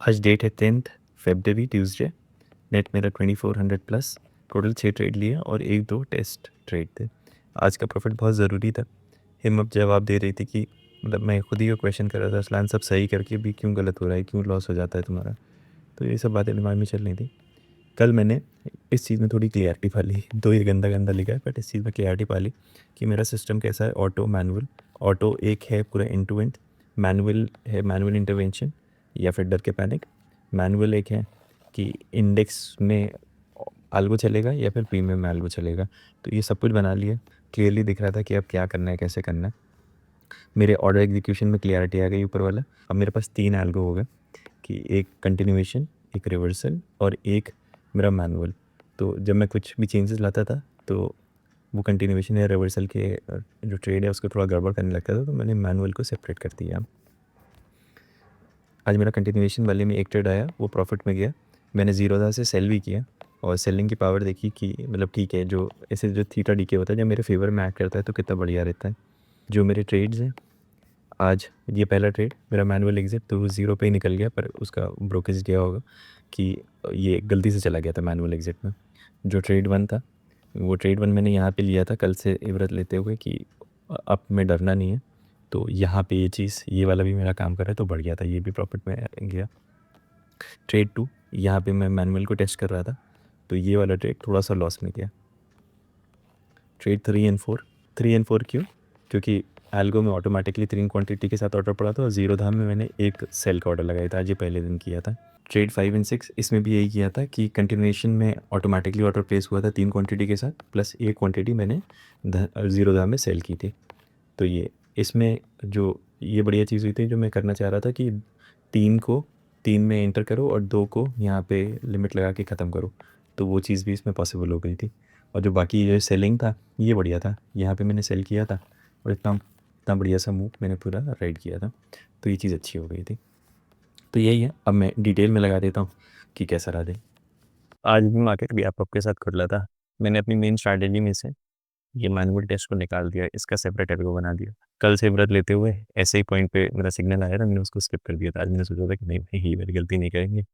आज डेट है 10th February Tuesday. Net मेरा 2400 प्लस, टोटल 6 ट्रेड लिए और 1-2 टेस्ट ट्रेड थे। आज का प्रॉफिट बहुत ज़रूरी था। हिम्मत जवाब दे रही थी कि मतलब मैं खुद ही को क्वेश्चन कर रहा था, असलान सब सही करके भी क्यों गलत हो रहा है, क्यों लॉस हो जाता है तुम्हारा। तो ये सब बातें दिमाग में चल रही थी। कल मैंने इस चीज़ में थोड़ी क्लियरिटी पा ली। तो ये गंदा गंदा लिखा है बट इस चीज़ में क्लियरिटी पा ली कि मेरा सिस्टम कैसा है, ऑटो मैनुअल। ऑटो एक है पूरा एंड टू एंड, मैनुअल है मैनुअल इंटरवेंशन या फिर डर के पैनिक। मैनुअल एक है कि इंडेक्स में आल्गो चलेगा या फिर प्रीमियम में आल्गो चलेगा। तो ये सब कुछ बना लिया, क्लियरली दिख रहा था कि अब क्या करना है, कैसे करना है। मेरे ऑर्डर एग्जीक्यूशन में क्लियरिटी आ गई ऊपर वाला। अब मेरे पास 3 एल्गो हो गए कि एक कंटिन्यूएशन, एक रिवर्सल और एक मेरा मैनुअल। तो जब मैं कुछ भी चेंजेस लाता था तो वो कंटिन्यूएशन या रिवर्सल के जो ट्रेड है उसको थोड़ा गड़बड़ करने लगता था, तो मैंने मैनुअल को सेपरेट कर दिया। आज मेरा कंटिन्यूएशन वाले में एक ट्रेड आया, वो प्रॉफिट में गया। मैंने ज़ीरोधा से सेल भी किया और सेलिंग की पावर देखी कि मतलब ठीक है, जो ऐसे जो थीटा डीके होता है जब मेरे फेवर में एक्ट करता है तो कितना बढ़िया रहता है। जो मेरे ट्रेड्स हैं, आज ये पहला ट्रेड मेरा मैनुअल एग्जिट तो वो ज़ीरो पे ही निकल गया, पर उसका ब्रोकेज गया होगा कि ये गलती से चला गया था मैनुअल एग्जिट में। जो ट्रेड वन था, वो ट्रेड वन मैंने यहाँ पे लिया था कल से इबरत लेते हुए कि अब में डरना नहीं है। तो यहाँ पे ये चीज़, ये वाला भी मेरा काम कर रहा है तो बढ़ गया था, ये भी प्रॉफिट में गया। ट्रेड टू, यहाँ पे मैं मैनुअल को टेस्ट कर रहा था तो ये वाला ट्रेड थोड़ा सा लॉस में गया। ट्रेड 3 एंड 4 क्यों? क्योंकि एल्गो में ऑटोमेटिकली 3 क्वांटिटी के साथ ऑर्डर पड़ा था और ज़ीरो धाम में मैंने एक सेल का ऑर्डर लगाया था, आज ये पहले दिन किया था। ट्रेड 5 एंड 6, इसमें भी यही किया था कि कंटिन्यूएशन में ऑटोमेटिकली ऑर्डर प्लेस हुआ था 3 क्वांटिटी के साथ, प्लस एक क्वांटिटी मैंने ज़ीरो धाम में सेल की थी। तो ये इसमें जो ये बढ़िया चीज़ हुई थी, जो मैं करना चाह रहा था कि 3 को 3 में एंटर करो और 2 को यहाँ पे लिमिट लगा के ख़त्म करो, तो वो चीज़ भी इसमें पॉसिबल हो गई थी। और जो बाकी जो सेलिंग था ये बढ़िया था, यहाँ पे मैंने सेल किया था और इतना इतना बढ़िया सा मूव मैंने पूरा राइड किया था, तो ये चीज़ अच्छी हो गई थी। तो यही है, अब मैं डिटेल में लगा देता हूँ कि कैसा रहा दिन। आज भी मार्केट भी आपके साथ खुला था। मैंने अपनी मेन स्ट्रैटेजी में से ये मैनुअल टेस्ट को निकाल दिया, इसका सेपरेट एल्गो बना दिया। कल से व्रत लेते हुए ऐसे ही पॉइंट पे मेरा सिग्नल आया था, मैंने उसको स्किप कर दिया था। आज मैंने सोचा था कि नहीं भाई, ये वाली गलती नहीं करेंगे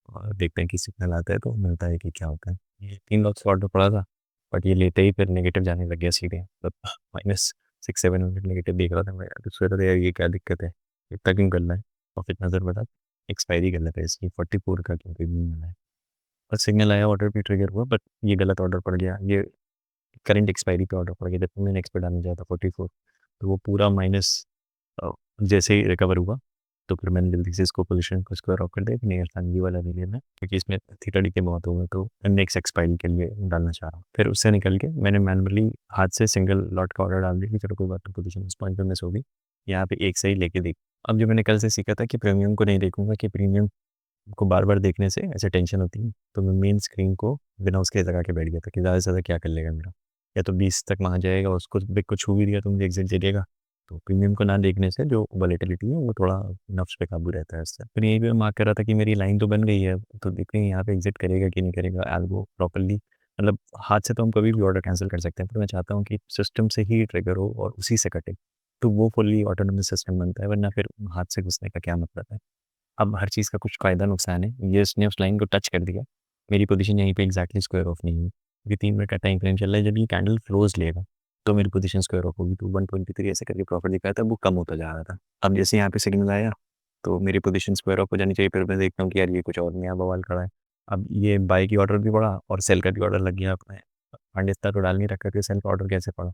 और देखते हैं कि सिग्नल आता है तो मिलता है कि क्या होता है। ये 3 लॉट्स का ऑर्डर पड़ा था बट ये लेते ही फिर नेगेटिव जाने लग गया सीधे, मतलब -600-700 नेगेटिव देख रहा था मैं। तो सोच रहा था यार ये क्या दिक्कत है, इतना क्यों करना है। प्रॉफिट नज़र पड़ा, एक्सपायरी गलत है इसकी 44 का, क्योंकि मिला है और सिग्नल आया, ऑर्डर भी ट्रिगर हुआ बट ये गलत ऑर्डर पड़ गया। ये करंट एक्सपायरी पे ऑर्डर पड़ गया, जब मैंने नेक्स्ट पे डालना चाहा था 44, तो वो पूरा माइनस जैसे ही रिकवर हुआ तो फिर मैंने जल्दी से इसको पोजीशन को स्क्वायर ऑफ कर दिया कि नहीं यार ये वाला नहीं लेना, क्योंकि इसमें थीटा डी के बहुत हुए, तो नेक्स्ट एक्सपायरी के लिए डालना चाह रहा हूँ। फिर उससे निकल के मैंने मैनुअली हाथ से सिंगल लॉट का ऑर्डर डाल दिया कि चलो कोई बात नहीं, पोजीशन इस पॉइंट पे मिस होगी, यहाँ पे एक से ही लेके देख। अब जो मैंने कल से सीखा था कि प्रीमियम को नहीं देखूंगा, कि प्रीमियम को बार बार देखने से ऐसे टेंशन होती है, तो मैं मेन स्क्रीन को बिना उसके लगा के बैठ गया था कि ज़्यादा से ज़्यादा क्या कर लेगा मेरा, या तो 20 तक वहाँ जाएगा, उसको बिग को छू भी दिया तो मुझे एग्जिट दे देगा। तो प्रीमियम को ना देखने से जो वॉलेटिलिटी है वो थोड़ा नफ्स पे काबू रहता है इससे। फिर यहीं पे मार्क कर रहा था कि मेरी लाइन तो बन गई है, तो देखते हैं यहाँ पे एग्जिट करेगा कि नहीं करेगा एल्गो प्रॉपरली। मतलब हाथ से तो हम कभी भी ऑर्डर कैंसिल कर सकते हैं, पर मैं चाहता हूँ कि सिस्टम से ही ट्रिगर हो और उसी से कटे, तो वो फुल्ली ऑटोनोमस सिस्टम बनता है, वरना फिर हाथ से घुसने का क्या मतलब है। अब हर चीज़ का कुछ फ़ायदा नुकसान है, ये इसने उस लाइन को टच कर दिया, मेरी पोजीशन यहीं पे एग्जैक्टली स्क्वायर ऑफ नहीं हुई, क्योंकि 3 मिनट का टाइम फ्रेम चल रहा है। जब ये कैंडल क्लोज लेगा तो मेरी पोजीशन स्क्वायर ऑफ होगी, तो 123 ऐसे करके प्रॉफिट दिखाया था, वो कम होता जा रहा था। अब जैसे यहाँ पे सिग्नल आया तो मेरी पोजीशन स्क्वायर ऑफ हो जानी चाहिए, फिर मैं देखता हूँ कि यार ये कुछ और नया बवाल खड़ा है। अब ये बाय की ऑर्डर भी पड़ा और सेल का भी ऑर्डर लग गया अपने। फंड इतना तो डाल नहीं रखा कि सेल का ऑर्डर कैसे पड़ा।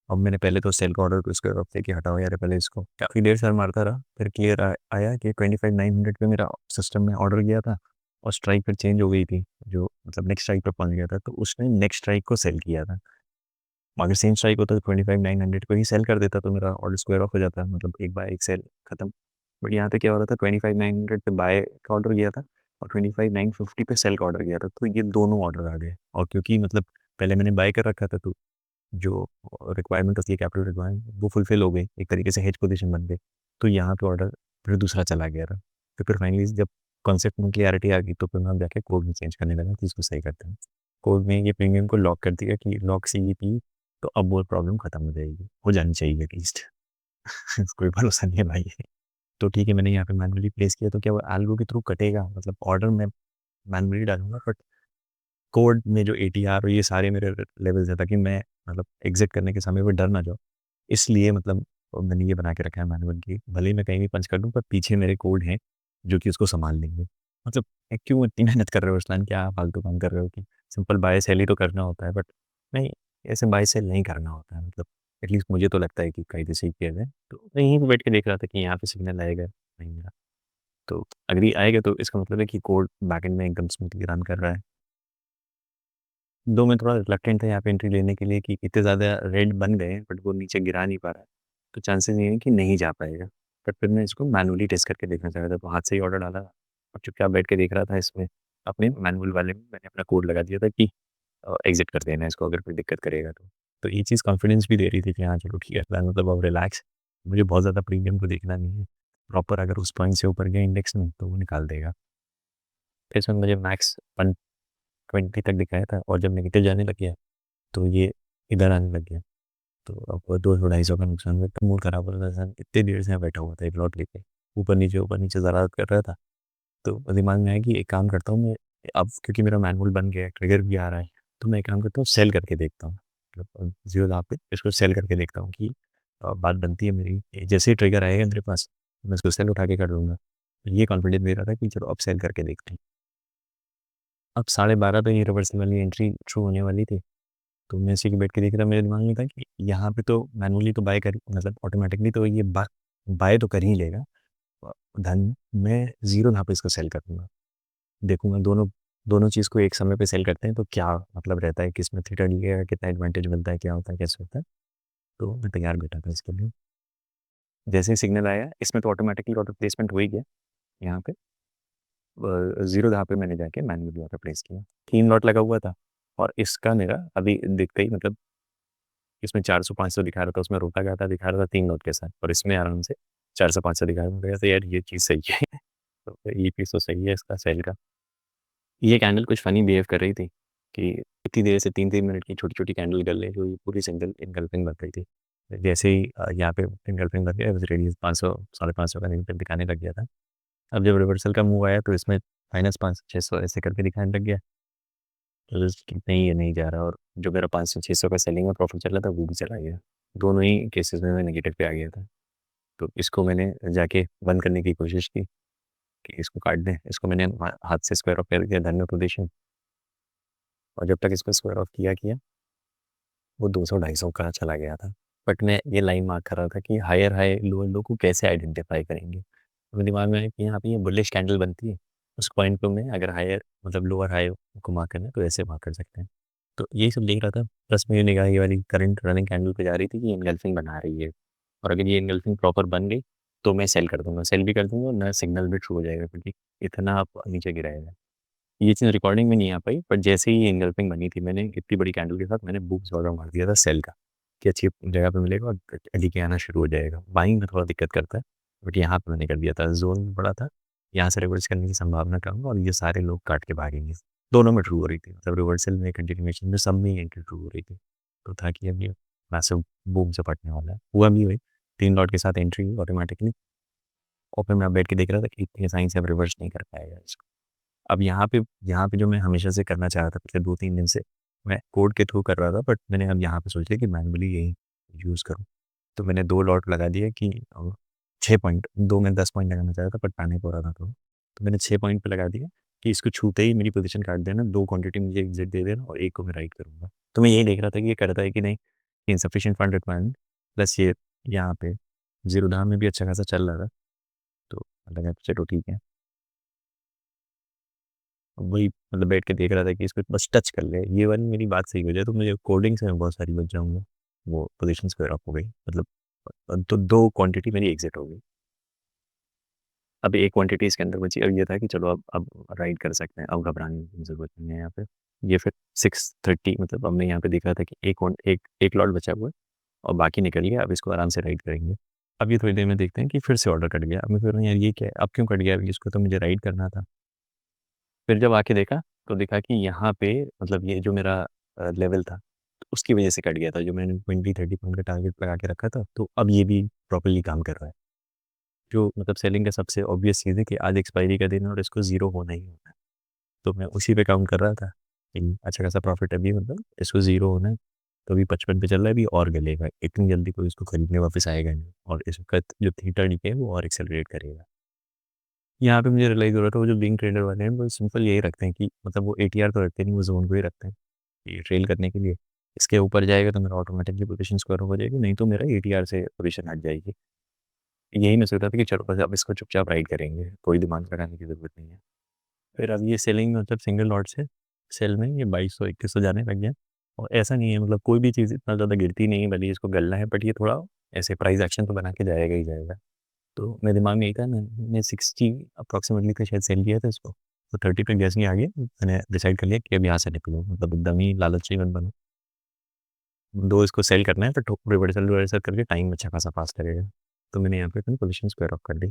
अब मैंने पहले तो सेल का ऑर्डर को स्क्वायर ऑफ लेके हटाओ यार, पहले इसको काफ़ी देर सर मारता रहा, फिर क्लियर आया कि 25,900 पे मेरा सिस्टम में ऑर्डर गया था और स्ट्राइक फिर चेंज हो गई थी, जो मतलब नेक्स्ट स्ट्राइक पे पहुंच गया था, तो उसने नेक्स्ट स्ट्राइक को सेल किया था। अगर सेम स्ट्राइक होता तो 25,900 को ही सेल कर देता तो मेरा ऑर्डर स्क्वायर ऑफ हो जाता, मतलब एक बाय एक सेल खत्म। बट यहाँ पे क्या हो रहा था, 25,900 पे बाय का ऑर्डर गया था और 25,950 पे सेल का ऑर्डर गया था, तो ये दोनों ऑर्डर आ गए। और क्योंकि मतलब पहले मैंने बाय कर रखा था, तो जो रिक्वायरमेंट होती है कैपिटल रिक्वायरमेंट, वो फुलफिल हो गई, एक तरीके से हेज पोजीशन बन गई। तो यहाँ पे ऑर्डर फिर दूसरा चला गया था। तो फिर फाइनली जब कॉन्सेप्ट में क्लियरिटी आ गई तो फिर मैं जाके कोड में चेंज करने लगा कि इसको सही करते हैं। कोड में ये प्रीमियम को लॉक कर दिया कि लॉक CVP, तो अब वो प्रॉब्लम खत्म हो जाएगी, हो जानी चाहिए एटलीस्ट। कोई भरोसा नहीं है भाई। तो ठीक है, मैंने यहाँ पे मैनुअली प्लेस किया, तो क्या वो एल्गो के थ्रू कटेगा? मतलब ऑर्डर मैं मैनुअली डालूँगा, बट कोड में जो एटीआर और ये सारे मेरे लेवल्स हैं, ताकि मैं मतलब एग्ज़िट करने के समय पे डर ना जाऊँ। इसलिए मतलब मैंने ये बना के रखा है मैनुअल कि भले ही मैं कहीं भी पंच कर दूँ, पर पीछे मेरे कोड हैं जो कि उसको सँभाल लेंगे। मतलब क्यों इतनी मेहनत कर रहे हो रुस्लान, क्या फालतू काम कर रहे हो? कि सिंपल बाय सेल ही तो करना होता है, बट नहीं, ऐसे बाय सेल नहीं करना होता है। मतलब एटलीस्ट मुझे तो लगता है कि कायदे से ही किया जाए। तो मैं यहीं पे बैठ के देख रहा था कि यहाँ पे सिग्नल आएगा, नहीं आया। तो अगर ये आएगा तो इसका मतलब है कि कोड बैकएंड में एकदम स्मूथली रन कर रहा है। दो मैं थोड़ा रिलक्टेंट था यहाँ पे एंट्री लेने के लिए कि इतने ज़्यादा रेड बन गए हैं, बट वो नीचे गिरा नहीं पा रहा है। तो चांसेस ये हैं कि नहीं जा पाएगा। बट फिर मैं इसको मैनुअली टेस्ट करके देखना चाह रहा था, तो हाथ से ही ऑर्डर डाला और चुपचाप बैठ के देख रहा था इसमें। अपने मैनुअल वाले में मैंने अपना कोड लगा दिया था कि एग्ज़िट कर देना इसको अगर कोई दिक्कत करेगा तो। तो ये चीज़ कॉन्फिडेंस भी दे रही थी कि हाँ, चलो ठीक है, फिलहाल मतलब अब रिलैक्स, मुझे बहुत ज़्यादा प्रीमियम को देखना नहीं है। प्रॉपर अगर उस पॉइंट से ऊपर गया इंडेक्स में तो वो निकाल देगा। फिर इसमें मुझे मैक्स 120 तक दिखाया था, और जब नेगेटिव जाने लग गया तो ये इधर आने लग गया। तो अब 200-250 का नुकसान हुआ, तो मूड खराब हो रहा था। इतनी देर से मैं बैठा हुआ था एक लॉट लेके, ऊपर नीचे ज़रारत कर रहा था। तो दिमाग में आया कि एक काम करता हूँ मैं, अब क्योंकि मेरा मैनुअल बन गया है, ट्रिगर भी आ रहा है, तो मैं एक काम करता हूँ, सेल करके देखता हूँ। मतलब 0 दाँव पे इसको सेल करके देखता हूँ कि बात बनती है मेरी। जैसे ही ट्रिगर आएगा मेरे पास, मैं उसको सेल उठा के कर दूँगा। ये कॉन्फिडेंस दे रहा था कि चलो अब सेल करके देखते हैं। अब 12:30 पे ये रिवर्सल वाली एंट्री थ्रू होने वाली थी। तो मैं इसी के बैठ के देख रहा, मेरे दिमाग में था कि यहाँ पे तो मैनुअली तो बाय कर, मतलब ऑटोमेटिकली तो ये बाय तो कर ही लेगा। धन मैं 0 यहाँ पे इसको सेल कर दूँगा। देखूँगा दोनों दोनों चीज़ को एक समय पे सेल करते हैं तो क्या मतलब रहता है, किसमें थीटा डी का कितना एडवांटेज मिलता है, क्या होता है, कैसे होता है। तो मैं तैयार बैठा था इसके लिए। जैसे ही सिग्नल आया, इसमें तो ऑटोमेटिकली ऑटो प्लेसमेंट हो ही गया। यहाँ पे 0 जहाँ पे मैंने जाके मैनुअली ऑटो प्लेस किया। 3 लॉट लगा हुआ था, और इसका मेरा अभी दिखते ही मतलब इसमें 400-500 दिखा रहा था, उसमें रोका गया था, दिखा रहा था 3 नोट के साथ, और इसमें आराम से 400-500 दिखा रहा था। मुझे लगा था यार ये चीज़ सही है। तो ये पीस तो सही है इसका सेल का। ये कैंडल कुछ फ़नी बिहेव कर रही थी कि इतनी देर से 3-3 मिनट की छोटी-छोटी कैंडल गल रही, जो ये पूरी सिंगल इनगल्फिंग बन रही थी। जैसे ही यहाँ पे इनगल्फिंग बन गया, रेडियस 500 550 का नीचे दिखाने लग गया था। अब जब रिवर्सल का मूव आया तो इसमें -500-600 ऐसे करके दिखाने लग गया। तो नहीं, ये नहीं जा रहा, और जो मेरा 500-600 का सेलिंग में प्रॉफ़िट चल रहा था वो भी चला गया। दोनों ही केसेस में मैं नेगेटिव पे आ गया था। तो इसको मैंने जाके बंद करने की कोशिश की कि इसको काट दें। इसको मैंने हाथ से स्क्वायर ऑफ कर दिया धन्य पोजीशन, और जब तक इसको स्क्वायर ऑफ किया वो 200-250 का चला गया था। बट मैं ये लाइन मार्क कर रहा था कि हायर हाई, लोअर लो को कैसे आइडेंटिफ़ाई करेंगे। तो मेरे दिमाग में आया कि यहाँ पे ये बुलिश कैंडल बनती है, उस पॉइंट पे मैं अगर हायर मतलब लोअर हाई को मार्क करना है तो ऐसे मार्क कर सकते हैं। तो यही सब देख रहा था, प्लस मेरी निगाह ये वाली करंट रनिंग कैंडल पे जा रही थी कि एंगल्फिंग बना रही है, और अगर ये एंगल्फिंग प्रॉपर बन गई तो मैं सेल कर दूँगा, सेल भी कर दूँगा और नया सिग्नल भी ट्रू हो जाएगा, क्योंकि इतना आप नीचे गिराएगा। ये चीज़ रिकॉर्डिंग में नहीं आ पाई, बट जैसे ही एंगल्फिंग बनी थी, मैंने इतनी बड़ी कैंडल के साथ मैंने बुक्स ऑर्डर मार दिया था सेल का, कि अच्छी जगह पे मिलेगा और डीके आना शुरू हो जाएगा। बाइंग में थोड़ा दिक्कत करता है, बट यहाँ पे मैंने कर दिया था, ज़ोन बड़ा था, यहाँ से रिवर्स करने की संभावना कम और ये सारे लोग काट के भागेंगे। दोनों में ट्रू हो रही थी, मतलब रिवर्सल में, कंटिन्यूएशन में, सब में ही एंट्री ट्रू हो रही थी। तो था कि अब ये मैसिव बूम से फटने वाला है। हुआ भी वही, 3 लॉट के साथ एंट्री हुई ऑटोमैटिकली, और फिर मैं बैठ के देख रहा था कि इतनी आसानी से अब रिवर्स नहीं कर पाएगा इसको। अब यहाँ पे जो मैं हमेशा से करना चाह रहा था पिछले 2-3 दिन से, मैं कोड के थ्रू कर रहा था, बट मैंने अब यहाँ पे सोच लिया कि मैनुअली यही यूज़ करूँ। तो मैंने 2 लॉट लगा दिए कि 6 पॉइंट, 2 में 10 पॉइंट लगाना चाह रहा था, बट पैनिक हो रहा था तो। तो मैंने 6 पॉइंट पे लगा दिया कि इसको छूते ही मेरी पोज़ीशन काट देना, 2 क्वांटिटी मुझे एग्ज़िट दे देना और 1 को मैं राइट करूँगा। तो मैं यही देख रहा था कि ये करता है कि नहीं, इनसफिशिएंट फंड रिक्वायरमेंट, प्लस ये यहाँ पे ज़ीरोधा में भी अच्छा खासा चल रहा था। तो लगा चलो ठीक है। वही मतलब बैठ के देख रहा था कि इसको बस टच कर ले, ये वाली मेरी बात सही हो जाए तो मुझे कोडिंग से मैं बहुत सारी बच जाऊँगा। वो पोज़ीशन स्क्वायर ऑफ हो गई, मतलब तो 2 क्वांटिटी मेरी एग्ज़िट हो गई। अब 1 क्वांटिटी इसके अंदर बची, अब ये था कि चलो अब राइड कर सकते हैं, अब घबराने की ज़रूरत नहीं है यहाँ पे। ये फिर 6:30, मतलब अब मैं यहाँ पे देख रहा था कि एक लॉट बचा हुआ है और बाकी निकल गया, अब इसको आराम से राइड करेंगे। अब ये थोड़ी देर में देखते हैं कि फिर से ऑर्डर कट गया। अब मैं सोच रहा हूँ यार ये क्या है? अब क्यों कट गया? इसको तो मुझे राइड करना था। फिर जब आके देखा, तो देखा कि यहाँ पे मतलब ये जो मेरा लेवल था, तो उसकी वजह से कट गया था, जो मैंने 20-30 पॉइंट का टारगेट लगा के रखा था, तो अब ये भी प्रॉपर्ली काम कर रहा है। जो मतलब सेलिंग का सबसे ऑब्वियस चीज़ है कि आज एक्सपायरी का दिन है और इसको ज़ीरो होना ही होना है। तो मैं उसी पे काउंट कर रहा था कि अच्छा खासा प्रॉफिट अभी मतलब इसको ज़ीरो होना है। तो अभी 55 पे चल रहा है, अभी और गलेगा। इतनी जल्दी कोई इसको खरीदने वापस आएगा नहीं और इस वक़्त जो थीटा डीके है वो और एक्सेलरेट करेगा। यहाँ पे मुझे रियलाइज़ हो रहा था वो जो बिंग ट्रेडर वाले हैं वो सिंपल यही रखते हैं कि मतलब वो एटीआर तो रखते नहीं, वो ज़ोन को ही रखते हैं कि ट्रेल करने के लिए। इसके ऊपर जाएगा तो मेरा ऑटोमेटिकली पोज़ीशन स्क्वायर हो जाएगी, नहीं तो मेरा एटीआर से पोज़ीशन हट जाएगी। यही मैं सोचा था कि चलो बस अब इसको चुपचाप राइड करेंगे, कोई दिमाग लगाने की ज़रूरत नहीं है। फिर अब ये सेलिंग मतलब सिंगल लॉट से सेल में ये 2200-2100 जाने लग गया और ऐसा नहीं है मतलब कोई भी चीज़ इतना ज़्यादा गिरती नहीं है, भले ही इसको गलना है बट ये थोड़ा ऐसे प्राइस एक्शन तो बना के जाएगा ही जाएगा। तो मेरे दिमाग में यही था, मैंने 60 अप्रॉक्सिमेटली पे शायद सेल किया था इसको, तो 30 पे गैस नहीं आ गया, मैंने डिसाइड कर लिया कि अब यहाँ से निकलूँ, मतलब एकदम ही लालची मत बनूँ। दो इसको सेल करना है तो रिवर्सल रिवर्सल करके टाइम अच्छा खासा पास करेगा। तो मैंने यहाँ पे अपनी पोज़ीशन स्क्वायर ऑफ कर दी।